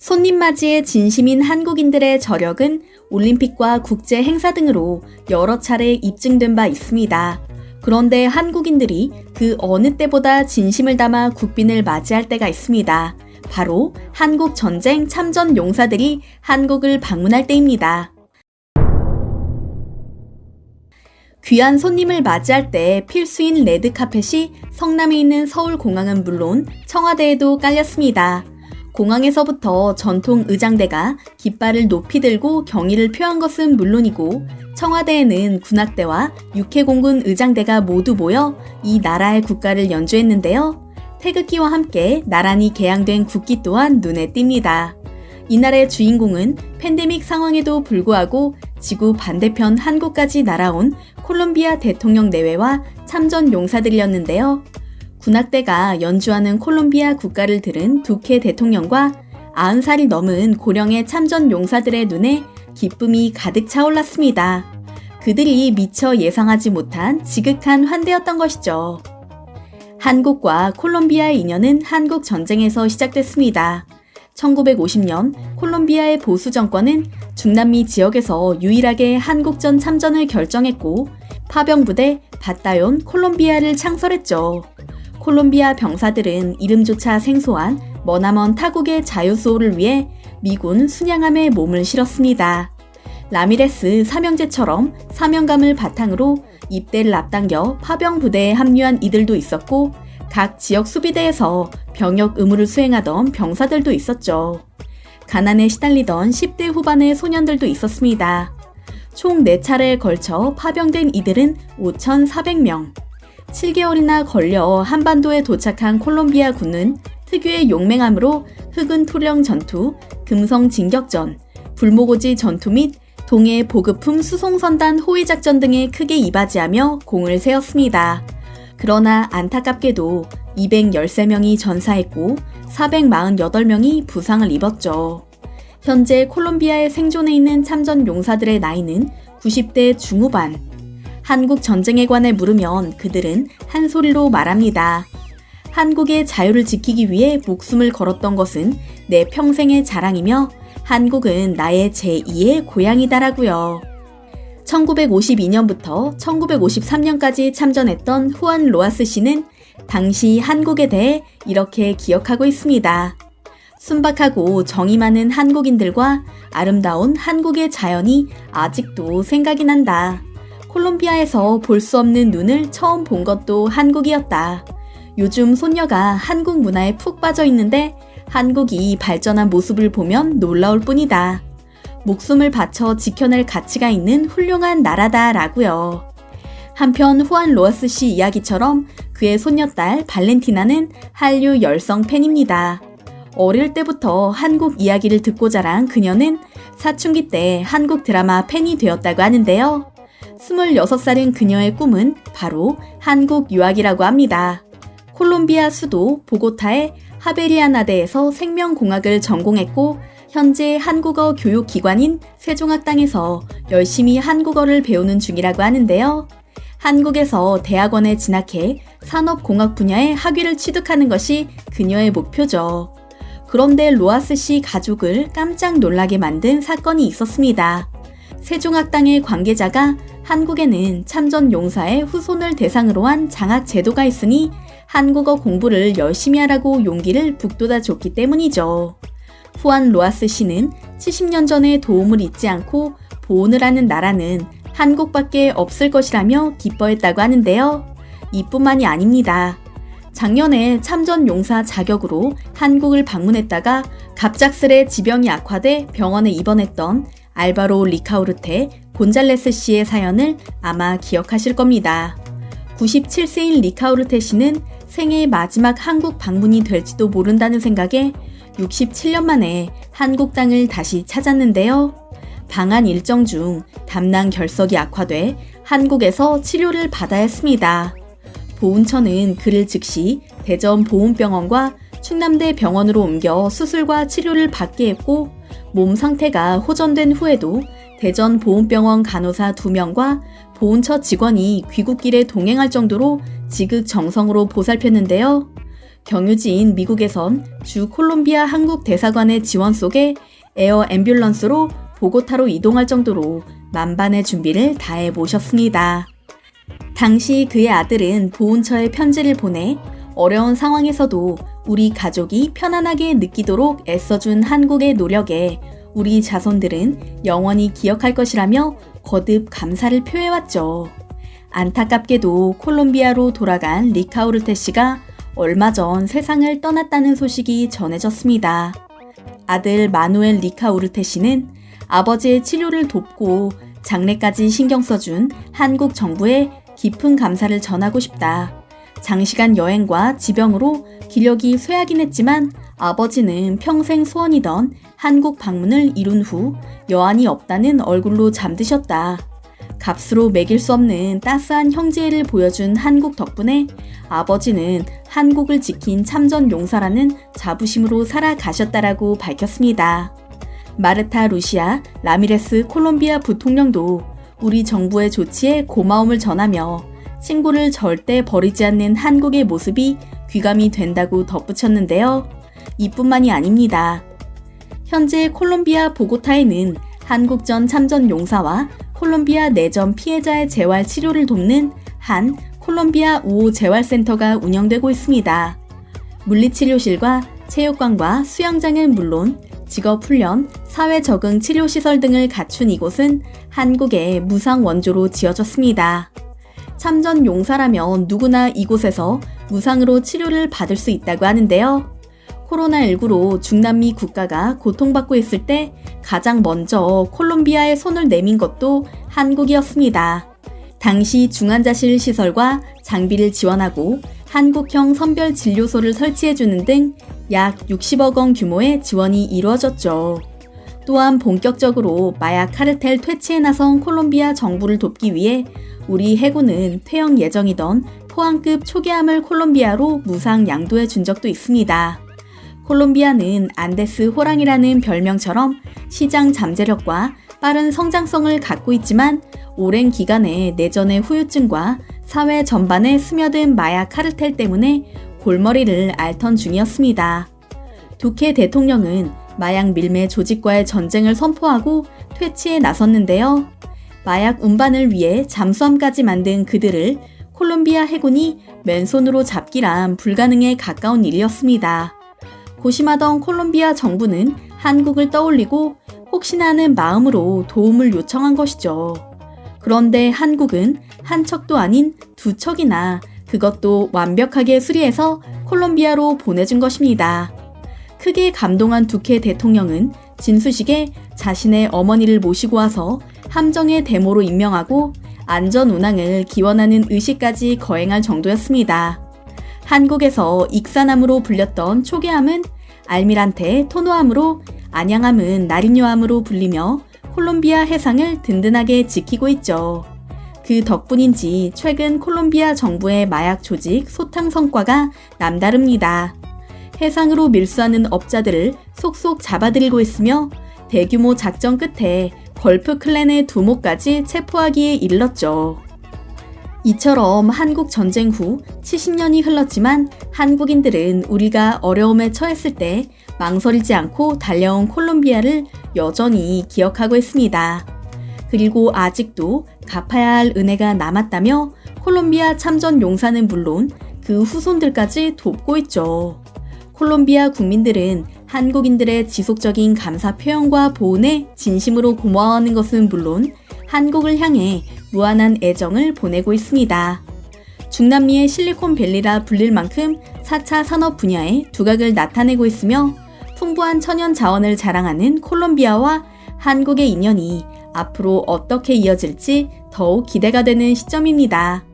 손님 맞이에 진심인 한국인들의 저력은 올림픽과 국제 행사 등으로 여러 차례 입증된 바 있습니다. 그런데 한국인들이 그 어느 때보다 진심을 담아 국빈을 맞이할 때가 있습니다. 바로 한국 전쟁 참전 용사들이 한국을 방문할 때입니다. 귀한 손님을 맞이할 때 필수인 레드카펫이 성남에 있는 서울공항은 물론 청와대에도 깔렸습니다. 공항에서부터 전통 의장대가 깃발을 높이 들고 경의를 표한 것은 물론이고 청와대에는 군악대와 육해공군 의장대가 모두 모여 이 나라의 국가를 연주했는데요. 태극기와 함께 나란히 개양된 국기 또한 눈에 띕니다. 이날의 주인공은 팬데믹 상황에도 불구하고 지구 반대편 한국까지 날아온 콜롬비아 대통령 내외와 참전 용사들이었는데요. 군악대가 연주하는 콜롬비아 국가를 들은 두케 대통령과 90살이 넘은 고령의 참전 용사들의 눈에 기쁨이 가득 차올랐습니다. 그들이 미처 예상하지 못한 지극한 환대였던 것이죠. 한국과 콜롬비아의 인연은 한국 전쟁에서 시작됐습니다. 1950년 콜롬비아의 보수 정권은 중남미 지역에서 유일하게 한국전 참전을 결정했고 파병부대 바타용 콜롬비아를 창설했죠. 콜롬비아 병사들은 이름조차 생소한 머나먼 타국의 자유수호를 위해 미군 순양함에 몸을 실었습니다. 라미레스 삼형제처럼 사명감을 바탕으로 입대를 앞당겨 파병부대에 합류한 이들도 있었고 각 지역 수비대에서 병역 의무를 수행하던 병사들도 있었죠. 가난에 시달리던 10대 후반의 소년들도 있었습니다. 총 4차례에 걸쳐 파병된 이들은 5,400명. 7개월이나 걸려 한반도에 도착한 콜롬비아 군은 특유의 용맹함으로 흑은 토령 전투, 금성 진격전, 불모고지 전투 및 동해 보급품 수송선단 호위 작전 등에 크게 이바지하며 공을 세웠습니다. 그러나 안타깝게도 213명이 전사했고 448명이 부상을 입었죠. 현재 콜롬비아에 생존해 있는 참전 용사들의 나이는 90대 중후반. 한국 전쟁에 관해 물으면 그들은 한 소리로 말합니다. 한국의 자유를 지키기 위해 목숨을 걸었던 것은 내 평생의 자랑이며 한국은 나의 제2의 고향이다라고요. 1952년부터 1953년까지 참전했던 후안 로아스 씨는 당시 한국에 대해 이렇게 기억하고 있습니다. 순박하고 정이 많은 한국인들과 아름다운 한국의 자연이 아직도 생각이 난다. 콜롬비아에서 볼 수 없는 눈을 처음 본 것도 한국이었다. 요즘 손녀가 한국 문화에 푹 빠져 있는데 한국이 발전한 모습을 보면 놀라울 뿐이다. 목숨을 바쳐 지켜낼 가치가 있는 훌륭한 나라다라고요. 한편 후안 로아스 씨 이야기처럼 그의 손녀딸 발렌티나는 한류 열성 팬입니다. 어릴 때부터 한국 이야기를 듣고 자란 그녀는 사춘기 때 한국 드라마 팬이 되었다고 하는데요. 26살인 그녀의 꿈은 바로 한국 유학이라고 합니다. 콜롬비아 수도 보고타의 하베리아나대에서 생명공학을 전공했고 현재 한국어 교육기관인 세종학당에서 열심히 한국어를 배우는 중이라고 하는데요. 한국에서 대학원에 진학해 산업공학 분야의 학위를 취득하는 것이 그녀의 목표죠. 그런데 로아스 씨 가족을 깜짝 놀라게 만든 사건이 있었습니다. 세종학당의 관계자가 한국에는 참전 용사의 후손을 대상으로 한 장학 제도가 있으니 한국어 공부를 열심히 하라고 용기를 북돋아 줬기 때문이죠. 후안 로아스 씨는 70년 전의 도움을 잊지 않고 보온을 하는 나라는 한국밖에 없을 것이라며 기뻐했다고 하는데요. 이뿐만이 아닙니다. 작년에 참전 용사 자격으로 한국을 방문했다가 갑작스레 지병이 악화돼 병원에 입원했던 알바로 리카우르테 곤잘레스 씨의 사연을 아마 기억하실 겁니다. 97세인 리카우르테 씨는 생애의 마지막 한국 방문이 될지도 모른다는 생각에 67년 만에 한국 땅을 다시 찾았는데요. 방한 일정 중 담낭 결석이 악화돼 한국에서 치료를 받아야 했습니다. 보훈처는 그를 즉시 대전 보훈병원과 충남대 병원으로 옮겨 수술과 치료를 받게 했고 몸 상태가 호전된 후에도 대전 보훈병원 간호사 2명과 보훈처 직원이 귀국길에 동행할 정도로 지극정성으로 보살폈는데요. 경유지인 미국에선 주 콜롬비아 한국 대사관의 지원 속에 에어 앰뷸런스로 보고타로 이동할 정도로 만반의 준비를 다해 모셨습니다. 당시 그의 아들은 보훈처에 편지를 보내 어려운 상황에서도 우리 가족이 편안하게 느끼도록 애써준 한국의 노력에 우리 자손들은 영원히 기억할 것이라며 거듭 감사를 표해왔죠. 안타깝게도 콜롬비아로 돌아간 리카우르테 씨가 얼마 전 세상을 떠났다는 소식이 전해졌습니다. 아들 마누엘 리카우르테 씨는 아버지의 치료를 돕고 장례까지 신경 써준 한국 정부에 깊은 감사를 전하고 싶다. 장시간 여행과 지병으로 기력이 쇠하긴 했지만 아버지는 평생 소원이던 한국 방문을 이룬 후 여한이 없다는 얼굴로 잠드셨다. 값으로 매길 수 없는 따스한 형제애를 보여준 한국 덕분에 아버지는 한국을 지킨 참전 용사라는 자부심으로 살아가셨다라고 밝혔습니다. 마르타 루시아 라미레스 콜롬비아 부통령도 우리 정부의 조치에 고마움을 전하며 친구를 절대 버리지 않는 한국의 모습이 귀감이 된다고 덧붙였는데요. 이뿐만이 아닙니다. 현재 콜롬비아 보고타에는 한국전 참전 용사와 콜롬비아 내전 피해자의 재활 치료를 돕는 한 콜롬비아 우호 재활센터가 운영되고 있습니다. 물리치료실과 체육관과 수영장은 물론 직업훈련, 사회적응 치료시설 등을 갖춘 이곳은 한국의 무상 원조로 지어졌습니다. 참전 용사라면 누구나 이곳에서 무상으로 치료를 받을 수 있다고 하는데요. 코로나19로 중남미 국가가 고통받고 있을 때 가장 먼저 콜롬비아에 손을 내민 것도 한국이었습니다. 당시 중환자실 시설과 장비를 지원하고 한국형 선별 진료소를 설치해주는 등 약 60억 원 규모의 지원이 이루어졌죠. 또한 본격적으로 마약 카르텔 퇴치에 나선 콜롬비아 정부를 돕기 위해 우리 해군은 퇴역 예정이던 포항급 초계함을 콜롬비아로 무상 양도해 준 적도 있습니다. 콜롬비아는 안데스 호랑이라는 별명처럼 시장 잠재력과 빠른 성장성을 갖고 있지만 오랜 기간의 내전의 후유증과 사회 전반에 스며든 마약 카르텔 때문에 골머리를 앓던 중이었습니다. 두케 대통령은 마약 밀매 조직과의 전쟁을 선포하고 퇴치에 나섰는데요. 마약 운반을 위해 잠수함까지 만든 그들을 콜롬비아 해군이 맨손으로 잡기란 불가능에 가까운 일이었습니다. 고심하던 콜롬비아 정부는 한국을 떠올리고 혹시나 하는 마음으로 도움을 요청한 것이죠. 그런데 한국은 한 척도 아닌 두 척이나 그것도 완벽하게 수리해서 콜롬비아로 보내준 것입니다. 크게 감동한 두케 대통령은 진수식에 자신의 어머니를 모시고 와서 함정의 대모로 임명하고 안전 운항을 기원하는 의식까지 거행할 정도였습니다. 한국에서 익사함으로 불렸던 초계함은 알미란테 토노함으로, 안양함은 나리뇨함으로 불리며 콜롬비아 해상을 든든하게 지키고 있죠. 그 덕분인지 최근 콜롬비아 정부의 마약 조직 소탕 성과가 남다릅니다. 해상으로 밀수하는 업자들을 속속 잡아들이고 있으며 대규모 작전 끝에 걸프 클랜의 두목까지 체포하기에 이르렀죠. 이처럼 한국 전쟁 후 70년이 흘렀지만 한국인들은 우리가 어려움에 처했을 때 망설이지 않고 달려온 콜롬비아를 여전히 기억하고 있습니다. 그리고 아직도 갚아야 할 은혜가 남았다며 콜롬비아 참전 용사는 물론 그 후손들까지 돕고 있죠. 콜롬비아 국민들은 한국인들의 지속적인 감사 표현과 보훈에 진심으로 고마워하는 것은 물론 한국을 향해 무한한 애정을 보내고 있습니다. 중남미의 실리콘밸리라 불릴 만큼 4차 산업 분야에 두각을 나타내고 있으며 풍부한 천연 자원을 자랑하는 콜롬비아와 한국의 인연이 앞으로 어떻게 이어질지 더욱 기대가 되는 시점입니다.